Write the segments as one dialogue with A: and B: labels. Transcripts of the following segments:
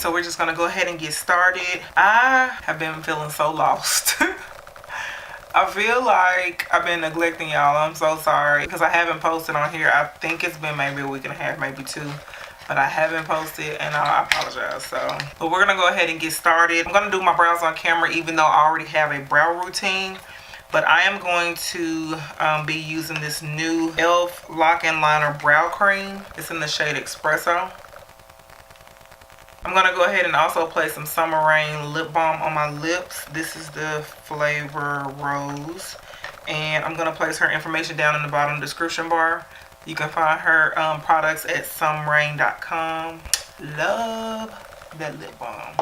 A: so we're just gonna go ahead and get started. I have been feeling so lost. I feel like I've been neglecting y'all. I'm so sorry because I haven't posted on here. I think it's been maybe a week and a half, maybe 2. But I haven't posted and I apologize. But we're gonna go ahead and get started. I'm gonna do my brows on camera even though I already have a brow routine. But I am going to be using this new e.l.f. Lock and Liner Brow Cream. It's in the shade Espresso. I'm gonna go ahead and also place some Summer Rain lip balm on my lips. This is the flavor Rose. And I'm gonna place her information down in the bottom description bar. You can find her products at somerain.com. Love that lip balm.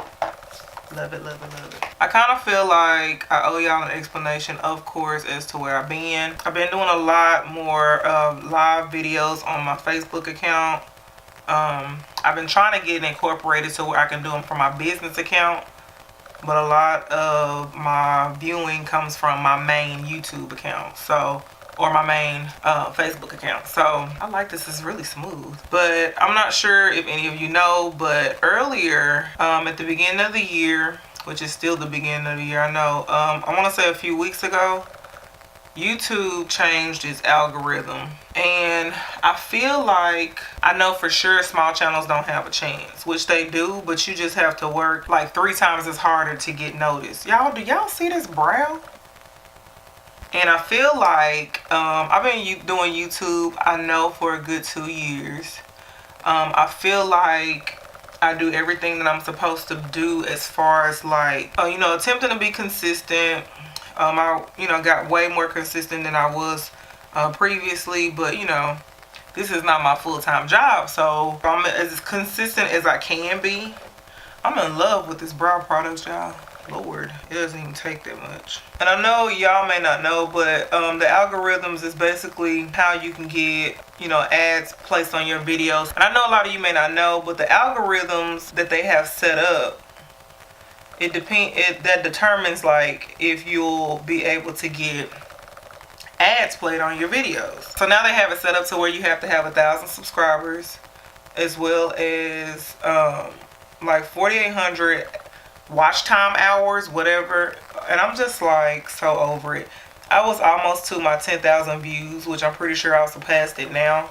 A: Love it, love it, love it. I kind of feel like I owe y'all an explanation, of course, as to where I've been. I've been doing a lot more live videos on my Facebook account. I've been trying to get it incorporated so where I can do them from my business account. But a lot of my viewing comes from my main YouTube account. Or my main Facebook account. So I like this. It's really smooth. But I'm not sure if any of you know, but earlier at the beginning of the year, which is still the beginning of the year, I know, I want to say a few weeks ago, YouTube changed its algorithm. And I feel like, I know for sure small channels don't have a chance, which they do, but you just have to work like 3 times as harder to get noticed. Y'all, do y'all see this brow? And I feel like I've been doing YouTube, I know, for a good 2 years. I feel like I do everything that I'm supposed to do as far as like, attempting to be consistent. I, got way more consistent than I was previously. But, this is not my full-time job. So I'm as consistent as I can be. I'm in love with this brow product, y'all. Lord, it doesn't even take that much. And I know y'all may not know, but the algorithms is basically how you can get, ads placed on your videos. And I know a lot of you may not know, but the algorithms that they have set up, that determines like if you'll be able to get ads played on your videos. So now they have it set up to where you have to have 1,000 subscribers, as well as like 4,800 watch time hours, whatever. And I'm just like so over it. I was almost to my 10,000 views, which I'm pretty sure I'll surpass it now.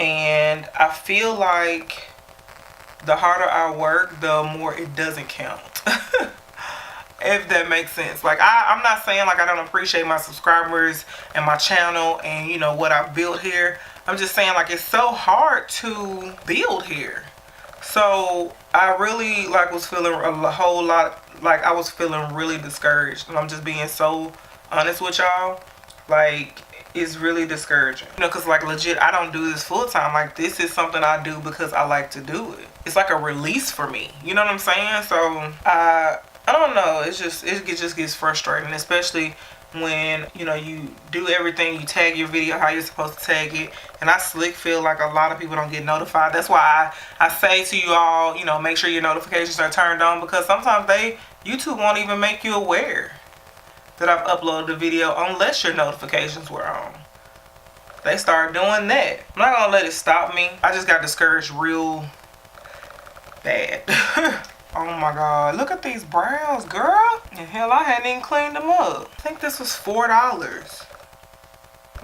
A: And I feel like the harder I work, the more it doesn't count. If that makes sense. Like I'm not saying like I don't appreciate my subscribers and my channel and what I've built here. I'm just saying like it's so hard to build here. So I really was feeling a whole lot, like I was feeling really discouraged. And I'm just being so honest with y'all. Like it's really discouraging. Because like legit, I don't do this full time. Like this is something I do because I like to do it. It's like a release for me. You know what I'm saying? So I don't know. It just gets frustrating, especially when you do everything, you tag your video how you're supposed to tag it. And I slick feel like a lot of people don't get notified. That's why I say to you all, make sure your notifications are turned on, because sometimes YouTube won't even make you aware that I've uploaded a video unless your notifications were on. They start doing that. I'm not gonna let it stop me. I just got discouraged real bad. Oh my god, look at these brows, girl. And hell, I hadn't even cleaned them up. I think this was $4.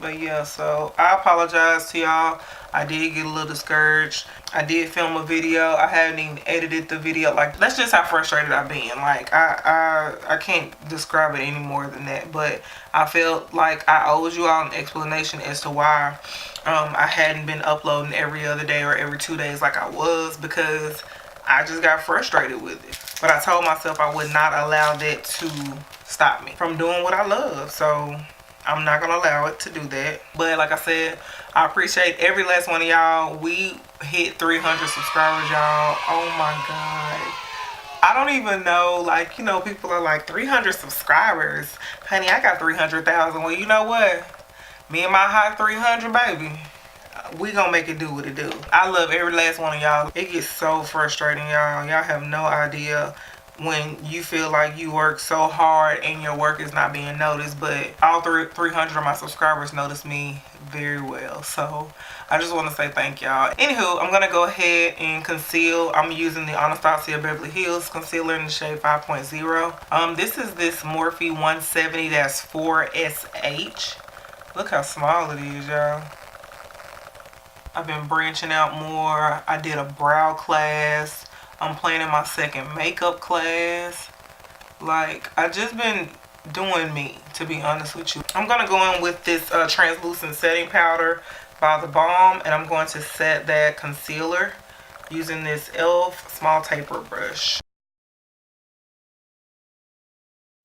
A: But yeah, so I apologize to y'all. I did get a little discouraged. I did film a video. I haven't even edited the video. Like, that's just how frustrated I've been. Like, I can't describe it any more than that. But I felt like I owed you all an explanation as to why I hadn't been uploading every other day or every 2 days like I was, because I just got frustrated with it. But I told myself I would not allow that to stop me from doing what I love. So I'm not going to allow it to do that. But like I said, I appreciate every last one of y'all. We hit 300 subscribers, y'all. Oh my God. I don't even know, like, people are like, 300 subscribers. Honey, I got 300,000. Well, you know what? Me and my hot 300, baby. We gonna make it do what it do. I love every last one of y'all. It gets so frustrating, y'all. Y'all have no idea. when you feel like you work so hard and your work is not being noticed. But all 300 of my subscribers notice me very well, so I just want to say thank y'all. Anywho, I'm gonna go ahead and conceal. I'm using the Anastasia Beverly Hills concealer in the shade 5.0. This is this Morphe 170-4SH. Look how small it is, y'all. I've been branching out more. I did a brow class. I'm planning my second makeup class. Like, I just been doing me, to be honest with you. I'm going to go in with this translucent setting powder by The Balm, and I'm going to set that concealer using this e.l.f. small taper brush.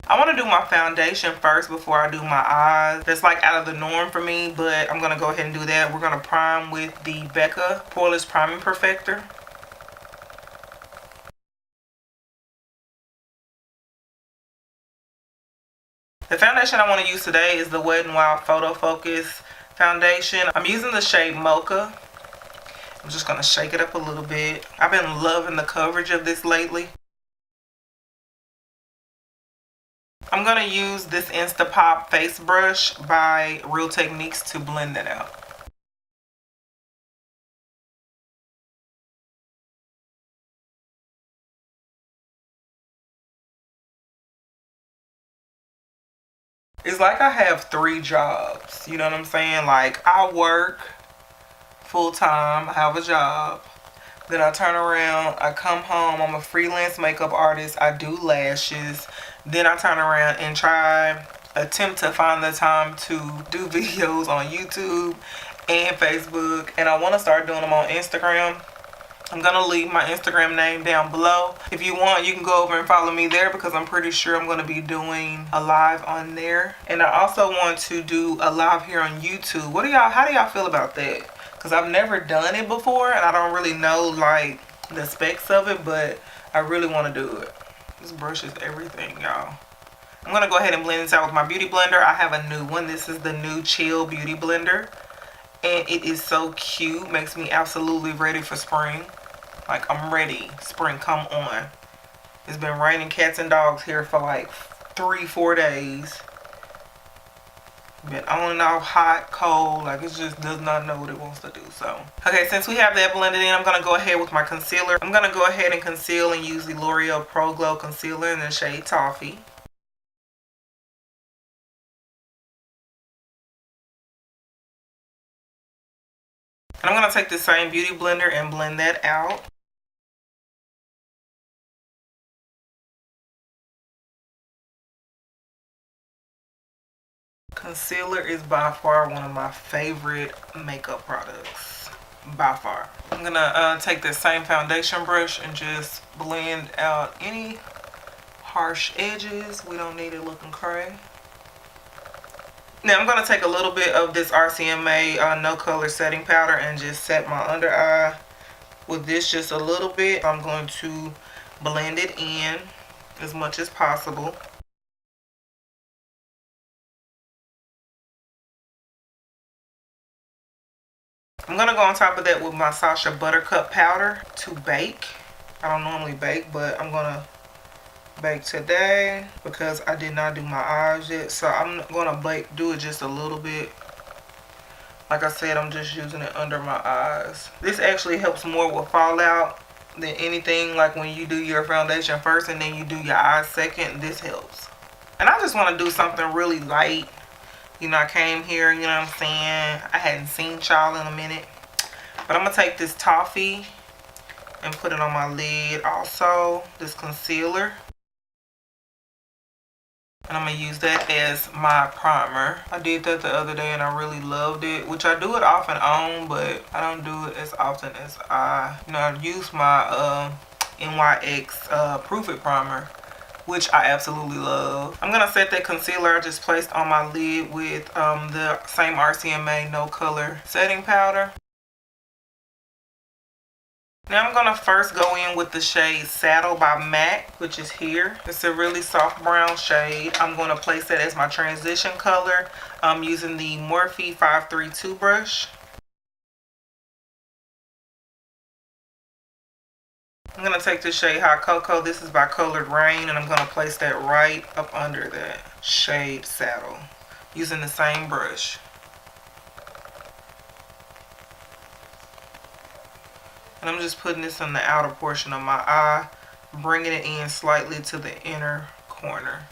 A: I want to do my foundation first before I do my eyes. That's like out of the norm for me, but I'm going to go ahead and do that. We're going to prime with the Becca Poreless Priming Perfector. The foundation I want to use today is the Wet n Wild Photo Focus foundation. I'm using the shade Mocha. I'm just going to shake it up a little bit. I've been loving the coverage of this lately. I'm going to use this Instapop face brush by Real Techniques to blend it out. It's like I have 3 jobs, you know what I'm saying? Like, I work full-time, I have a job, then I turn around, I come home, I'm a freelance makeup artist, I do lashes, then I turn around and attempt to find the time to do videos on YouTube and Facebook, and I want to start doing them on Instagram. I'm going to leave my Instagram name down below. If you want, you can go over and follow me there because I'm pretty sure I'm going to be doing a live on there. And I also want to do a live here on YouTube. How do y'all feel about that? Because I've never done it before and I don't really know like the specs of it, but I really want to do it. This brush is everything, y'all. I'm going to go ahead and blend this out with my beauty blender. I have a new one. This is the new Chill Beauty Blender. And it is so cute. Makes me absolutely ready for spring. Like, I'm ready. Spring, come on. It's been raining cats and dogs here for like 3-4 days. Been on and off, hot, cold. Like, it just does not know what it wants to do. So, okay, since we have that blended in, I'm going to go ahead with my concealer. I'm going to go ahead and conceal and use the L'Oreal Pro Glow Concealer in the shade Toffee. And I'm going to take the same beauty blender and blend that out. Concealer is by far one of my favorite makeup products. By far. I'm going to take the same foundation brush and just blend out any harsh edges. We don't need it looking cray. Now I'm going to take a little bit of this RCMA no color setting powder and just set my under eye with this just a little bit. I'm going to blend it in as much as possible. I'm going to go on top of that with my Sacha Buttercup powder to bake. I don't normally bake, but I'm going to bake today because I did not do my eyes yet. So I'm going to do it just a little bit. Like I said, I'm just using it under my eyes. This actually helps more with fallout than anything. Like when you do your foundation first and then you do your eyes second, this helps. And I just want to do something really light. You know, I came here, you know what I'm saying? I hadn't seen y'all in a minute. But I'm going to take this Toffee and put it on my lid. Also, this concealer. And I'm going to use that as my primer. I did that the other day and I really loved it. Which I do it off and on, but I don't do it as often as I use my NYX Proof It Primer, which I absolutely love. I'm going to set that concealer I just placed on my lid with the same RCMA No Color setting powder. Now I'm going to first go in with the shade Saddle by MAC, which is here. It's a really soft brown shade. I'm going to place that as my transition color. I'm using the Morphe 532 brush. I'm going to take this shade Hot Cocoa. This is by Colored Raine, and I'm going to place that right up under that shade Saddle using the same brush. And I'm just putting this in the outer portion of my eye, bringing it in slightly to the inner corner.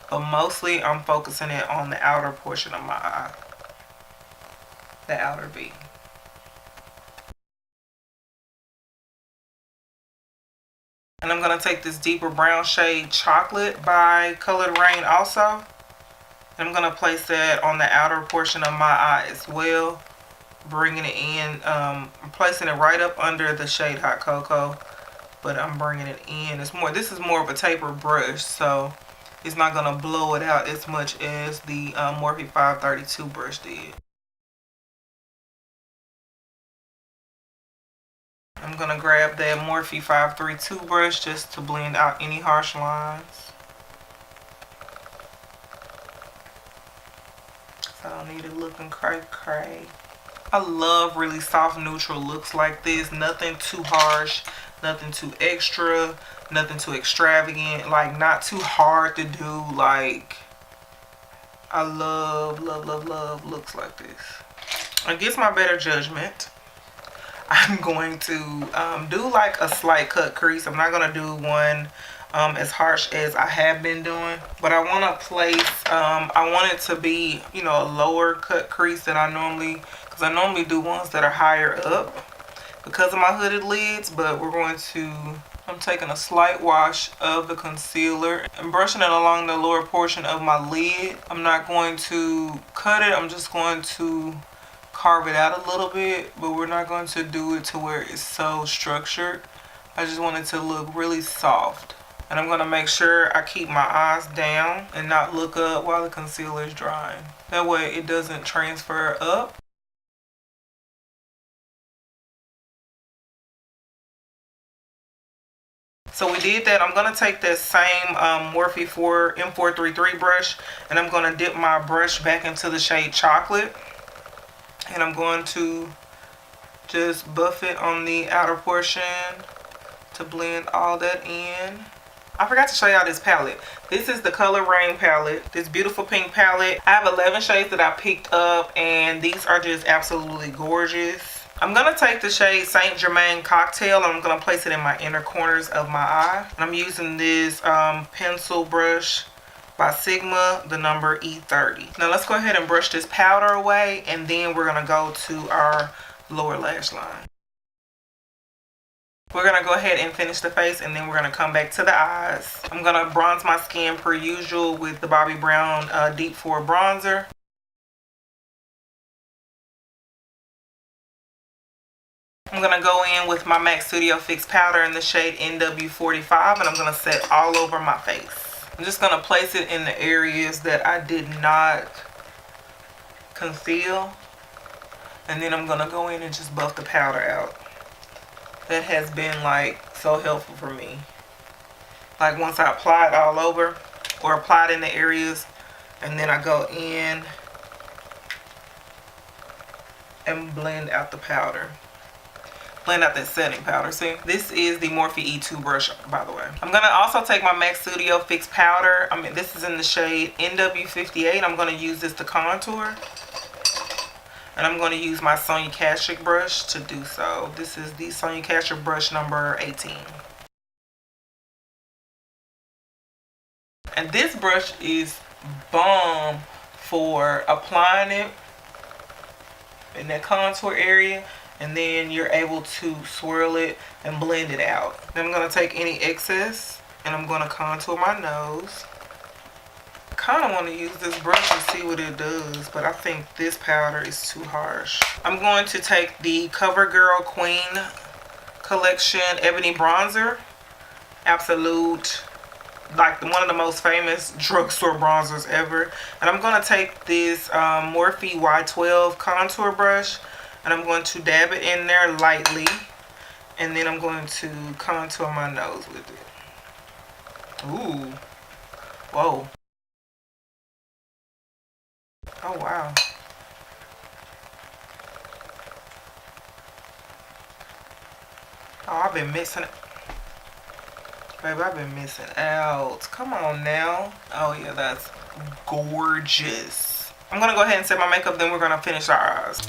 A: But mostly I'm focusing it on the outer portion of my eye, the outer V. And I'm going to take this deeper brown shade Chocolate by Colored Raine also. And I'm going to place that on the outer portion of my eye as well. Bringing it in. I'm placing it right up under the shade Hot Cocoa. But I'm bringing it in. This is more of a tapered brush. So it's not going to blow it out as much as the Morphe 532 brush did. I'm going to grab that Morphe 532 brush just to blend out any harsh lines. So I don't need it looking cray-cray. I love really soft neutral looks like this. Nothing too harsh, nothing too extra, nothing too extravagant. Like not too hard to do. Like I love looks like this. Against my better judgment, I'm going to do like a slight cut crease. I'm not going to do one as harsh as I have been doing. But I want to place, I want it to be, you know, a lower cut crease than I normally, because I normally do ones that are higher up because of my hooded lids. But we're going to, I'm taking a slight wash of the concealer and brushing it along the lower portion of my lid. I'm not going to cut it. I'm just going to carve it out a little bit, but we're not going to do it to where it's so structured. I just want it to look really soft. And I'm going to make sure I keep my eyes down and not look up while the concealer is drying. That way it doesn't transfer up. So we did that. I'm going to take that same Morphe M433 brush, and I'm going to dip my brush back into the shade Chocolate. And I'm going to just buff it on the outer portion to blend all that in. I forgot to show y'all this palette. This is the Colored Raine palette. This beautiful pink palette. I have 11 shades that I picked up, and these are just absolutely gorgeous. I'm going to take the shade Saint Germain Cocktail, and I'm going to place it in my inner corners of my eye. And I'm using this pencil brush by Sigma, the number E30. Now let's go ahead and brush this powder away, and then we're going to go to our lower lash line. We're going to go ahead and finish the face, and then we're going to come back to the eyes. I'm going to bronze my skin per usual with the Bobbi Brown Deep 4 bronzer. I'm going to go in with my MAC Studio Fix powder in the shade NW45, and I'm going to set all over my face. I'm just going to place it in the areas that I did not conceal. And then I'm going to go in and just buff the powder out. That has been like so helpful for me. Like once I apply it all over, or apply it in the areas, and then I go in and blend out the powder. Blend out that setting powder. See, this is the Morphe E2 brush, by the way. I'm going to also take my MAC Studio Fix powder. This is in the shade NW58. I'm going to use this to contour. And I'm going to use my Sonia Kashuk brush to do so. This is the Sonia Kashuk brush number 18. And this brush is bomb for applying it in that contour area. And then you're able to swirl it and blend it out. Then I'm going to take any excess and I'm going to contour my nose. I kind of want to use this brush and see what it does, but I think this powder is too harsh. I'm going to take the Covergirl Queen Collection Ebony Bronzer. Absolute, like one of the most famous drugstore bronzers ever. And I'm going to take this Morphe Y12 contour brush. And I'm going to dab it in there lightly. And then I'm going to contour my nose with it. Ooh. Whoa. Oh, wow. Oh, I've been mixing it. Baby, I've been missing out. Come on now. Oh yeah, that's gorgeous. I'm gonna go ahead and set my makeup, then we're gonna finish our eyes.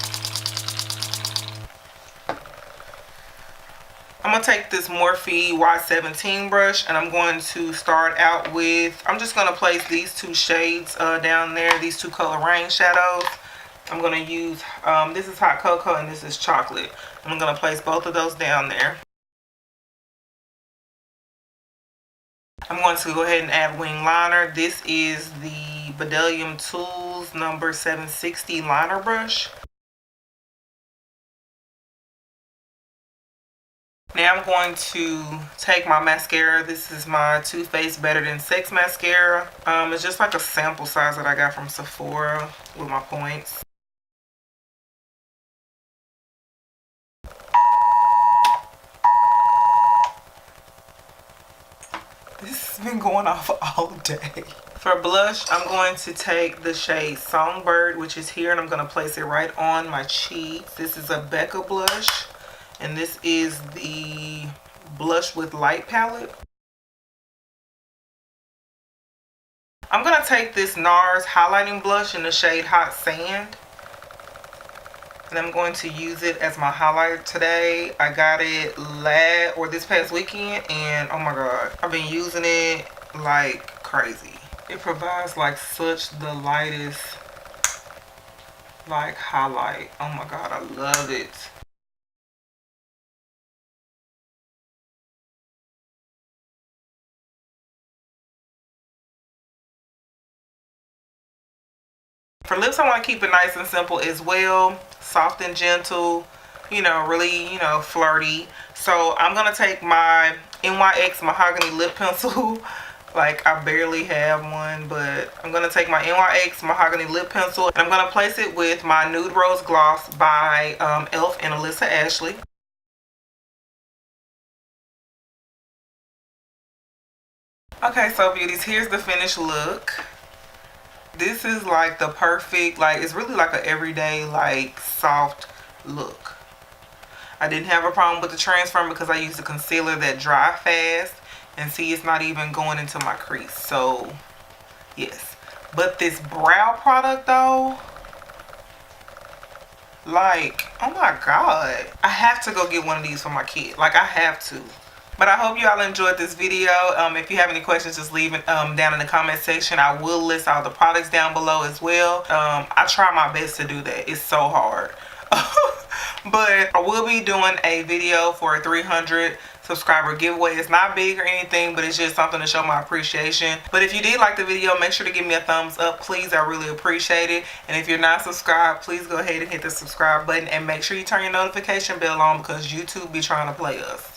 A: I'm gonna take this Morphe Y17 brush and I'm going to start out with, I'm just gonna place these two shades down there, these two color Raine shadows. I'm gonna use, this is Hot Cocoa and this is Chocolate. I'm gonna place both of those down there. I'm going to go ahead and add wing liner. This is the Bedescu Tools number 760 liner brush. Now I'm going to take my mascara. This is my Too Faced Better Than Sex mascara. It's just like a sample size that I got from Sephora with my points. This has been going off all day. For blush, I'm going to take the shade Songbird, which is here, and I'm going to place it right on my cheeks. This is a Becca blush, and this is the Blush with Light palette. I'm going to take this Nars highlighting blush in the shade Hot Sand, and I'm going to use it as my highlighter today. I got it this past weekend, and oh my god, I've been using it like crazy. It provides like such the lightest like highlight. Oh my god, I love it. For lips, I want to keep it nice and simple as well. Soft and gentle, you know, really, you know, flirty. So I'm going to take my NYX Mahogany lip pencil. Like, I barely have one, but I'm going to take my NYX Mahogany lip pencil and I'm going to place it with my Nude Rose Gloss by e.l.f. and Alissa Ashley. Okay, so beauties, here's the finished look. This is like the perfect, like, it's really like an everyday, like, soft look. I didn't have a problem with the transfer because I used a concealer that dry fast. And see, it's not even going into my crease. So, yes. But this brow product, though, like, oh my god. I have to go get one of these for my kid. Like, I have to. But I hope you all enjoyed this video. If you have any questions, just leave it down in the comment section. I will list all the products down below as well. I try my best to do that. It's so hard. But I will be doing a video for a 300 subscriber giveaway. It's not big or anything, but it's just something to show my appreciation. But if you did like the video, make sure to give me a thumbs up, please. I really appreciate it. And if you're not subscribed, please go ahead and hit the subscribe button and make sure you turn your notification bell on because YouTube be trying to play us.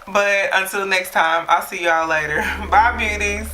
A: But until next time, I'll see y'all later. Bye, beauties.